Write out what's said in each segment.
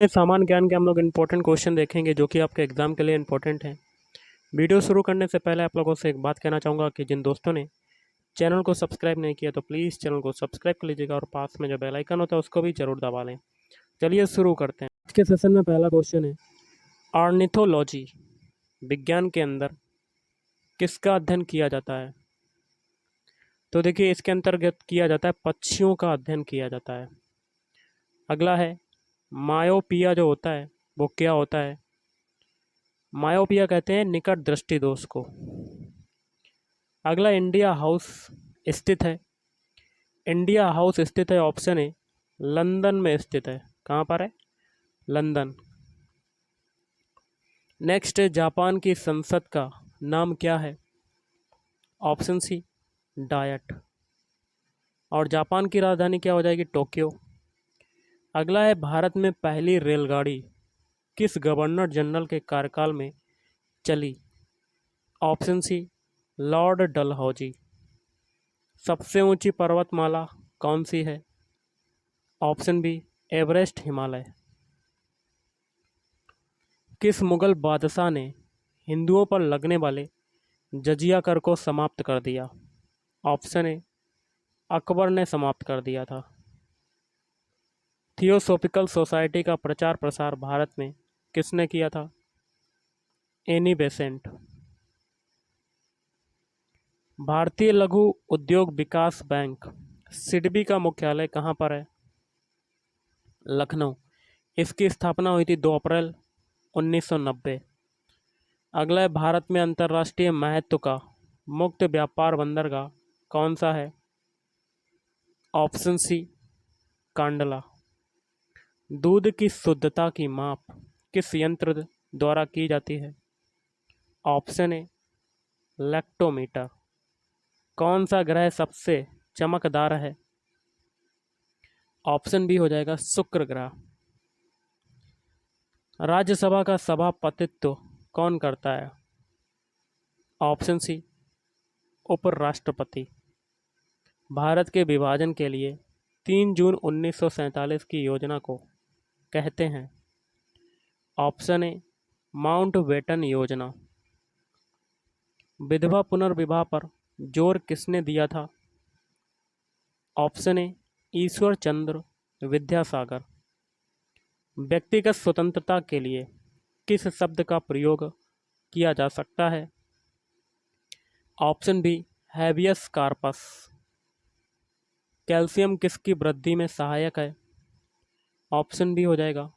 ये सामान्य ज्ञान के हम लोग इम्पोर्टेंट क्वेश्चन देखेंगे जो कि आपके एग्जाम के लिए इम्पोर्टेंट हैं। वीडियो शुरू करने से पहले आप लोगों से एक बात कहना चाहूँगा कि जिन दोस्तों ने चैनल को सब्सक्राइब नहीं किया तो प्लीज़ चैनल को सब्सक्राइब कर लीजिएगा और पास में जो बेल आइकन होता है उसको भी जरूर दबा लें। चलिए शुरू करते हैं। आज के सेशन में पहला क्वेश्चन है, ऑर्निथोलॉजी विज्ञान के अंदर किसका अध्ययन किया जाता है? तो देखिए, इसके अंतर्गत किया जाता है पक्षियों का अध्ययन किया जाता है। अगला है, मायोपिया जो होता है वो क्या होता है? मायोपिया कहते हैं निकट दृष्टि दोष को। अगला, इंडिया हाउस स्थित है। इंडिया हाउस स्थित है, ऑप्शन ए लंदन में स्थित है। कहाँ पर है? लंदन। नेक्स्ट है, जापान की संसद का नाम क्या है? Option C Diet. और जापान की राजधानी क्या हो जाएगी? टोक्यो। अगला है, भारत में पहली रेलगाड़ी किस गवर्नर जनरल के कार्यकाल में चली? Option C Lord Dalhousie. सबसे ऊंची पर्वतमाला कौन सी है? Option B Everest Himalaya. किस मुगल बादशाह ने हिंदुओं पर लगने वाले जजिया कर को समाप्त कर दिया? ऑप्शन ए अकबर ने समाप्त कर दिया था। थियोसॉफिकल सोसाइटी का प्रचार प्रसार भारत में किसने किया था? Annie Besant. भारतीय लघु उद्योग विकास बैंक सिडबी का मुख्यालय कहाँ पर है? लखनऊ। इसकी स्थापना हुई थी 2 अप्रैल 1990। अगला है, भारत में अंतर्राष्ट्रीय महत्व का मुक्त व्यापार बंदरगाह कौन सा है? Option C Kandla. दूध की शुद्धता की माप किस यंत्र द्वारा की जाती है? ऑप्शन ए लैक्टोमीटर। कौन सा ग्रह सबसे चमकदार है? ऑप्शन बी हो जाएगा शुक्र ग्रह। राज्यसभा का सभापतित्व कौन करता है? ऑप्शन सी उपराष्ट्रपति। भारत के विभाजन के लिए 3 जून 1947 की योजना को कहते हैं? ऑप्शन ए माउंट बेटन योजना। विधवा पुनर्विवाह पर जोर किसने दिया था? Option A Ishwar Chandra Vidyasagar. व्यक्तिगत स्वतंत्रता के लिए किस शब्द का प्रयोग किया जा सकता है? Option B habeas corpus. Calcium किसकी वृद्धि में सहायक है? ऑप्शन बी हो जाएगा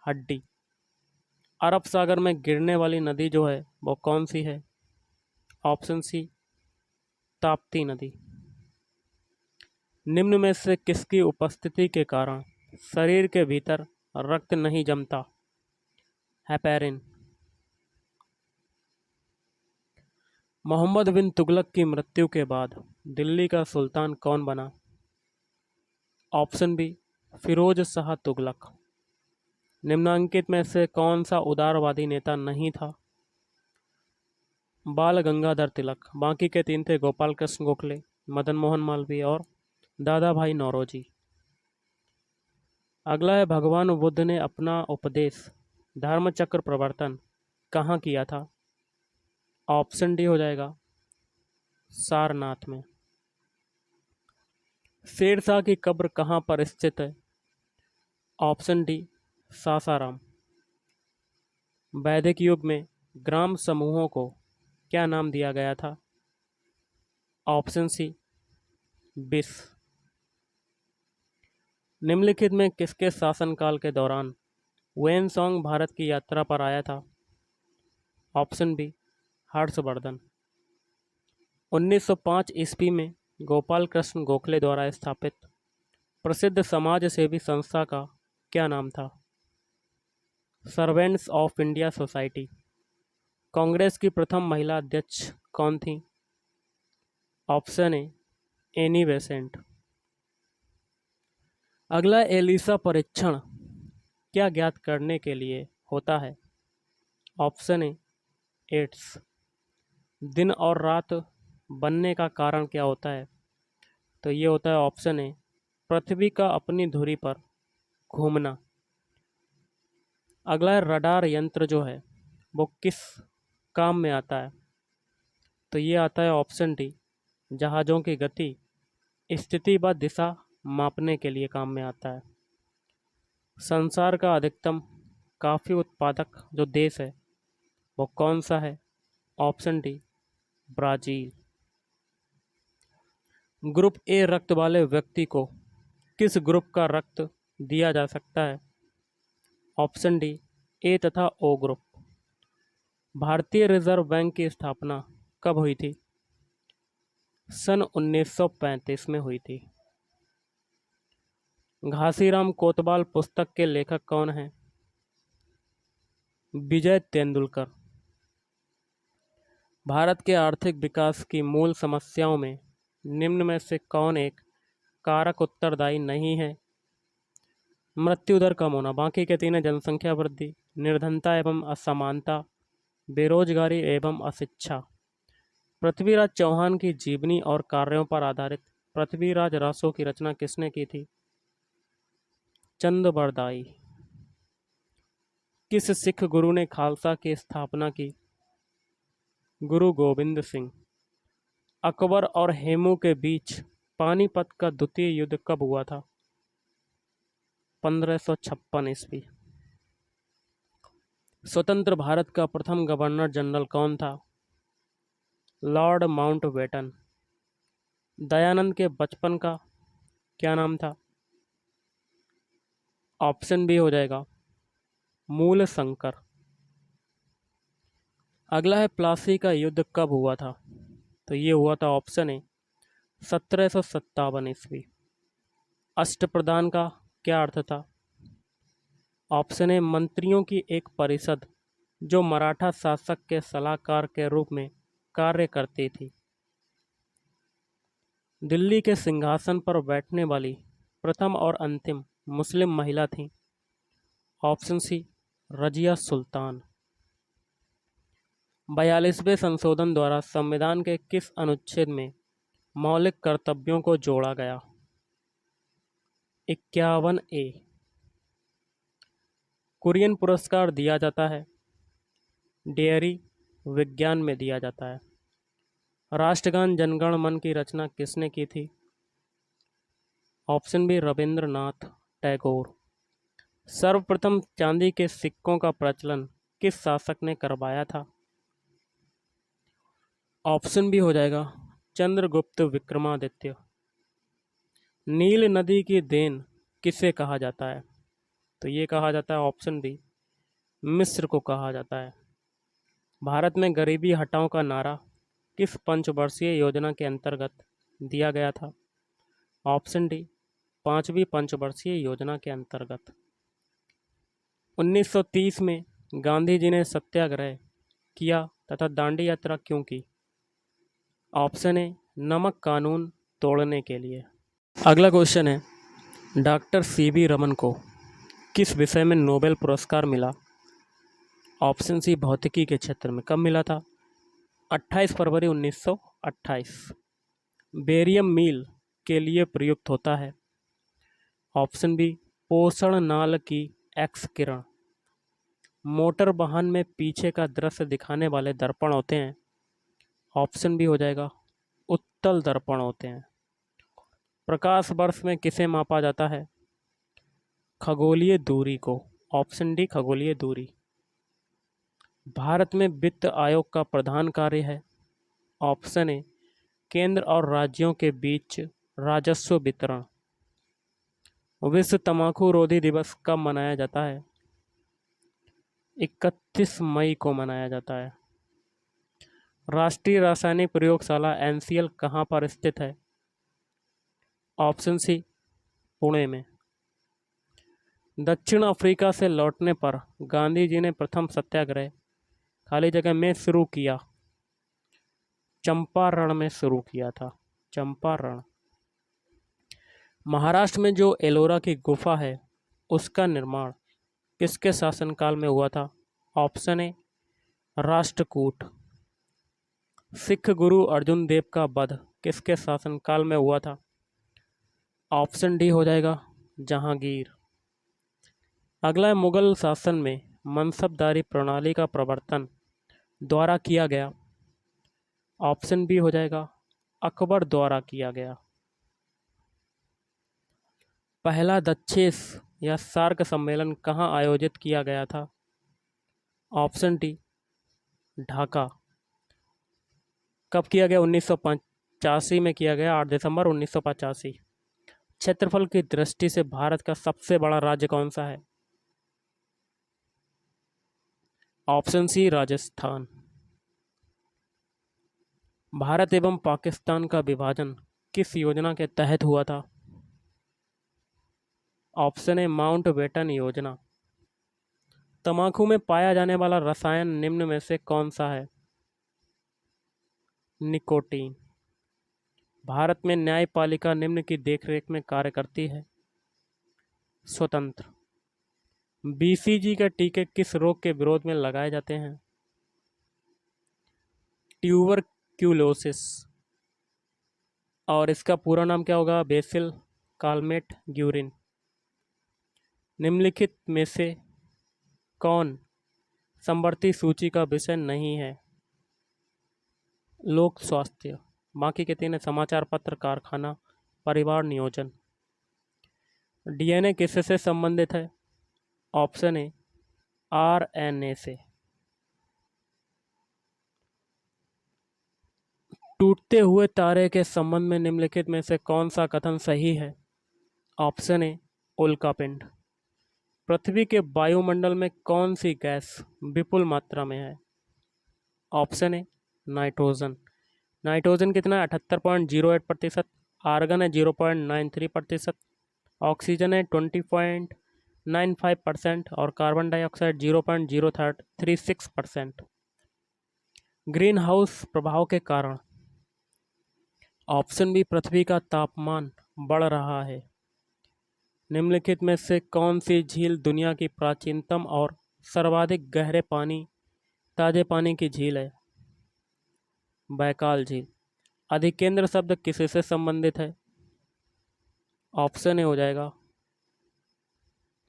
हड्डी। अरब सागर में गिरने वाली नदी जो है वो कौन सी है? ऑप्शन सी ताप्ती नदी। निम्न में से किसकी उपस्थिति के कारण शरीर के भीतर रक्त नहीं जमता? हेपेरिन। मोहम्मद बिन तुगलक की मृत्यु के बाद दिल्ली का सुल्तान कौन बना? Option B Firoz Shah Tughlaq. निम्नांकित में से कौन सा उदारवादी नेता नहीं था? बाल गंगाधर तिलक। बाकी के 3 थे, गोपाल कृष्ण गोखले, मदन मोहन मालवीय और दादा भाई नौरोजी। अगला है, भगवान बुद्ध ने अपना उपदेश धर्मचक्र प्रवर्तन कहाँ किया था? ऑप्शन डी हो जाएगा सारनाथ में। शेरशाह की कब्र कहाँ पर स्थित है? Option D Sasaram. वैदिक युग में ग्राम समूहों को क्या नाम दिया गया था? ऑप्शन सी बिस। निम्नलिखित में किसके शासनकाल के दौरान वेनसोंग भारत की यात्रा पर आया था? Option B Harshvardhan. 1905 ईस्वी में गोपाल कृष्ण गोखले द्वारा स्थापित प्रसिद्ध समाज सेवी संस्था का क्या नाम था? Servants of India society. Congress की प्रथम महिला अध्यक्ष कौन थी? Option A Annie Besant. अगला, एलिसा परीक्षण क्या ज्ञात करने के लिए होता है? Option A AIDS. दिन और रात बनने का कारण क्या होता है? तो ये होता है ऑप्शन ए पृथ्वी का अपनी धुरी पर घूमना। अगला है रडार यंत्र जो है वो किस काम में आता है? तो ये आता है ऑप्शन डी, जहाज़ों की गति, स्थिति व दिशा मापने के लिए काम में आता है। संसार का अधिकतम कॉफ़ी उत्पादक जो देश है वो कौन सा है? Option D, Brazil. Group A रक्त वाले व्यक्ति को किस ग्रुप का रक्त दिया जा सकता है? ऑप्शन डी, ए तथा ओ ग्रुप। भारतीय रिजर्व बैंक की स्थापना कब हुई थी? सन 1935 में हुई थी। घासीराम कोतवाल पुस्तक के लेखक कौन हैं? विजय तेंदुलकर। भारत के आर्थिक विकास की मूल समस्याओं में निम्न में से कौन एक कारक उत्तरदायी नहीं है? मृत्यु दर कम होना, बाकी के तीन है जनसंख्या वृद्धि, निर्धनता एवं असमानता, बेरोजगारी एवं अशिक्षा। पृथ्वीराज चौहान की जीवनी और कार्यों पर आधारित पृथ्वीराज रासो की रचना किसने की थी? चंद बरदाई। किस सिख गुरु ने खालसा की स्थापना की? गुरु गोविंद सिंह। अकबर और हेमू के बीच पानीपत का द्वितीय युद्ध कब हुआ था? 1556 ईस्वी। स्वतंत्र भारत का प्रथम गवर्नर जनरल कौन था? Lord Mountbatten. दयानंद के बचपन का क्या नाम था? ऑप्शन बी हो जाएगा, मूल शंकर। अगला है प्लासी का युद्ध कब हुआ था? तो ये हुआ था ऑप्शन ए 1757 ईस्वी। अष्टप्रधान का क्या अर्थ था? ऑप्शन ए मंत्रियों की एक परिषद जो मराठा शासक के सलाहकार के रूप में कार्य करती थी। दिल्ली के सिंहासन पर बैठने वाली प्रथम और अंतिम मुस्लिम महिला थी। Option C, Razia Sultan. 42वें संशोधन द्वारा संविधान के किस अनुच्छेद में मौलिक कर्तव्यों को जोड़ा गया? 51 ए। कुरियन पुरस्कार दिया जाता है डेयरी विज्ञान में दिया जाता है। राष्ट्रगान जनगण मन की रचना किसने की थी? Option B, Rabindranath Tagore. सर्वप्रथम चांदी के सिक्कों का प्रचलन किस शासक ने करवाया था? ऑप्शन बी हो जाएगा, चंद्रगुप्त विक्रमादित्य। नील नदी की देन किसे कहा जाता है? तो ये कहा जाता है ऑप्शन बी, मिस्र को कहा जाता है। भारत में गरीबी हटाओ का नारा किस पंचवर्षीय योजना के अंतर्गत दिया गया था? ऑप्शन डी, 5वीं पंचवर्षीय योजना के अंतर्गत। 1930 में गांधी जी ने सत्याग्रह किया तथा दांडी यात्रा क्यों की? ऑप्शन ए, नमक कानून तोड़ने के लिए। अगला क्वेश्चन है, डॉक्टर सी.वी. रमन को किस विषय में नोबेल पुरस्कार मिला? ऑप्शन सी, भौतिकी के क्षेत्र में। कब मिला था? 28 फरवरी 1928। बेरियम मील के लिए प्रयुक्त होता है? ऑप्शन बी, पोषण नाल की एक्स किरण। मोटर वाहन में पीछे का दृश्य दिखाने वाले दर्पण होते हैं? ऑप्शन बी हो जाएगा, उत्तल दर्पण होते हैं। प्रकाश वर्ष में किसे मापा जाता है? खगोलीय दूरी को। ऑप्शन डी, खगोलीय दूरी। भारत में वित्त आयोग का प्रधान कार्य है? ऑप्शन ए, केंद्र और राज्यों के बीच राजस्व वितरण। विश्व तंबाकू रोधी दिवस कब मनाया जाता है? 31 मई को मनाया जाता है। राष्ट्रीय रासायनिक प्रयोगशाला एनसीएल कहाँ पर स्थित है? ऑप्शन सी, पुणे में। दक्षिण अफ्रीका से लौटने पर गांधी जी ने प्रथम सत्याग्रह खाली जगह में शुरू किया? चंपारण में शुरू किया था, चंपारण। महाराष्ट्र में जो एलोरा की गुफा है उसका निर्माण किसके शासनकाल में हुआ था? Option A, Rashtrakuta. सिख गुरु अर्जुन देव का वध किसके शासनकाल में हुआ था? ऑप्शन डी हो जाएगा, जहांगीर। अगला है, मुगल शासन में मनसबदारी प्रणाली का प्रवर्तन द्वारा किया गया? ऑप्शन बी हो जाएगा अकबर द्वारा किया गया। पहला दक्षेस या सार्क सम्मेलन कहाँ आयोजित किया गया था? Option D Dhaka. कब किया गया? 1985 में किया गया, 8 दिसंबर 1985। क्षेत्रफल की दृष्टि से भारत का सबसे बड़ा राज्य कौन सा है? ऑप्शन सी राजस्थान। भारत एवं पाकिस्तान का विभाजन किस योजना के तहत हुआ था? ऑप्शन ए माउंटबेटन योजना। तंबाकू में पाया जाने वाला रसायन निम्न में से कौन सा है? निकोटीन। भारत में न्यायपालिका निम्न की देखरेख में कार्य करती है? स्वतंत्र। बीसीजी के टीके किस रोग के विरोध में लगाए जाते हैं? ट्यूबरक्यूलोसिस। और इसका पूरा नाम क्या होगा? BECIL Calmette Guérin. निम्नलिखित में से कौन समवर्ती सूची का विषय नहीं है? लोक स्वास्थ्य। बाकी के तीन है समाचार पत्र, कारखाना, परिवार नियोजन। डीएनए किससे संबंधित है? ऑप्शन ए आरएनए से। टूटते हुए तारे के संबंध में निम्नलिखित में से कौन सा कथन सही है? ऑप्शन ए उल्कापिंड। पृथ्वी के वायुमंडल में कौन सी गैस विपुल मात्रा में है? Option A nitrogen. नाइट्रोजन कितना है? 78.08%। आर्गन है 0.93%। ऑक्सीजन है 20.95% और कार्बन डाइऑक्साइड 0.036%। ग्रीन हाउस प्रभाव के कारण ऑप्शन बी पृथ्वी का तापमान बढ़ रहा है। निम्नलिखित में से कौन सी झील दुनिया की प्राचीनतम और सर्वाधिक गहरे पानी ताजे पानी की झील है? बैकाल झील। अधिकेंद्र शब्द किससे संबंधित है? ऑप्शन ए हो जाएगा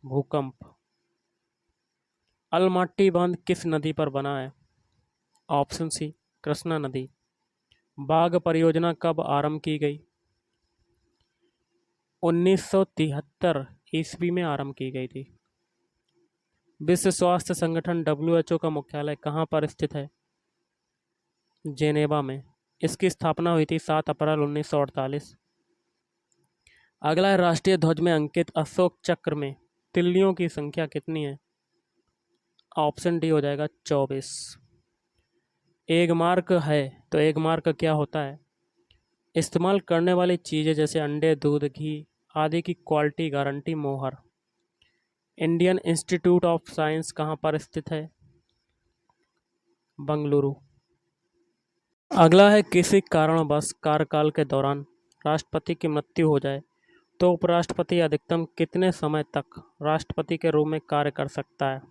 भूकंप। अलमाटी बांध किस नदी पर बना है? ऑप्शन सी कृष्णा नदी। बाघ परियोजना कब आरंभ की गई? 1973 ईस्वी में आरंभ की गई थी। विश्व स्वास्थ्य संगठन WHO का मुख्यालय कहाँ पर स्थित है? जेनेवा में। इसकी स्थापना हुई थी 7 अप्रैल 1948। अगला है राष्ट्रीय ध्वज में अंकित अशोक चक्र में तिल्लियों की संख्या कितनी है? ऑप्शन डी हो जाएगा 24। एक मार्क है तो एक मार्क क्या होता है? इस्तेमाल करने वाली चीज़ें जैसे अंडे, दूध, घी आदि की क्वालिटी गारंटी मोहर। इंडियन इंस्टीट्यूट ऑफ साइंस कहाँ पर स्थित है? बंगलुरु। अगला है किसी कारणवश कार्यकाल के दौरान राष्ट्रपति की मृत्यु हो जाए तो उपराष्ट्रपति अधिकतम कितने समय तक राष्ट्रपति के रूप में कार्य कर सकता है?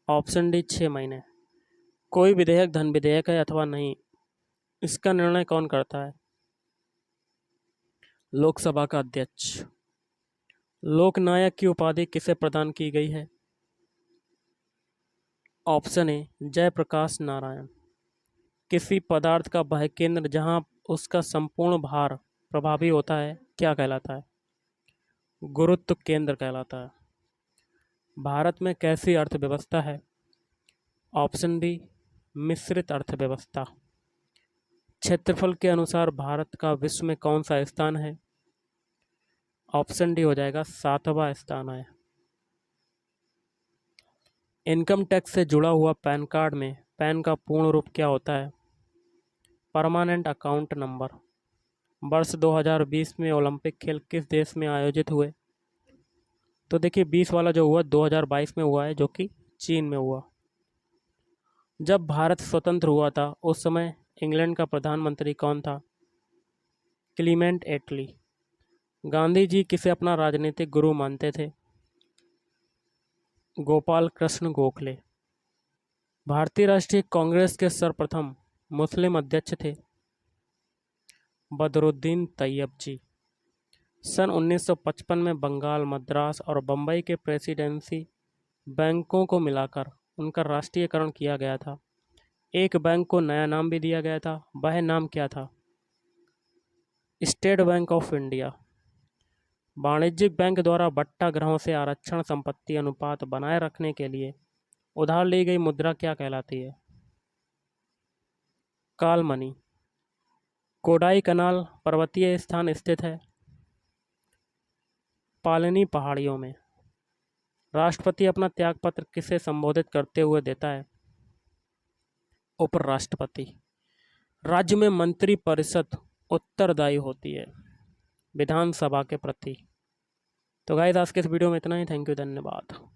ऑप्शन डी 6 महीने। कोई विधेयक धन विधेयक है अथवा नहीं, इसका निर्णय कौन करता है? लोकसभा का अध्यक्ष। लोकनायक की उपाधि किसे प्रदान की गई है? Option A Jayaprakash Narayan. किसी पदार्थ का वह केंद्र जहां उसका संपूर्ण भार प्रभावी होता है क्या कहलाता है? गुरुत्व केंद्र कहलाता है। भारत में कैसी अर्थव्यवस्था है? ऑप्शन बी मिश्रित अर्थव्यवस्था। क्षेत्रफल के अनुसार भारत का विश्व में कौन सा स्थान है? ऑप्शन डी हो जाएगा 7वां स्थान है। इनकम टैक्स से जुड़ा हुआ पैन कार्ड में पैन का पूर्ण रूप क्या होता है? Permanent account number. वर्ष 2020 में ओलंपिक खेल किस देश में आयोजित हुए? तो देखिए 20 वाला जो हुआ 2022 में हुआ है, जो कि चीन में हुआ। जब भारत स्वतंत्र हुआ था उस समय इंग्लैंड का प्रधानमंत्री कौन था? क्लीमेंट एटली। गांधी जी किसे अपना राजनीतिक गुरु मानते थे? गोपाल कृष्ण गोखले। भारतीय राष्ट्रीय कांग्रेस के सर्वप्रथम मुस्लिम अध्यक्ष थे? बदरुद्दीन तैयब जी। सन 1955 में बंगाल, मद्रास और बम्बई के प्रेसिडेंसी बैंकों को मिलाकर उनका राष्ट्रीयकरण किया गया था। एक बैंक को नया नाम भी दिया गया था, वह नाम क्या था? State bank of India. वाणिज्यिक बैंक द्वारा भट्टाग्रहों से आरक्षण संपत्ति अनुपात बनाए रखने के लिए उधार ली गई मुद्रा क्या कहलाती है? काल मनी। कोडाई कनाल पर्वतीय स्थान स्थित है? पालनी पहाड़ियों में। राष्ट्रपति अपना त्यागपत्र किसे संबोधित करते हुए देता है? उपराष्ट्रपति। राज्य में मंत्री परिषद उत्तरदायी होती है विधानसभा के प्रति। तो गाइस आज के इस वीडियो में इतना ही। थैंक यू, धन्यवाद।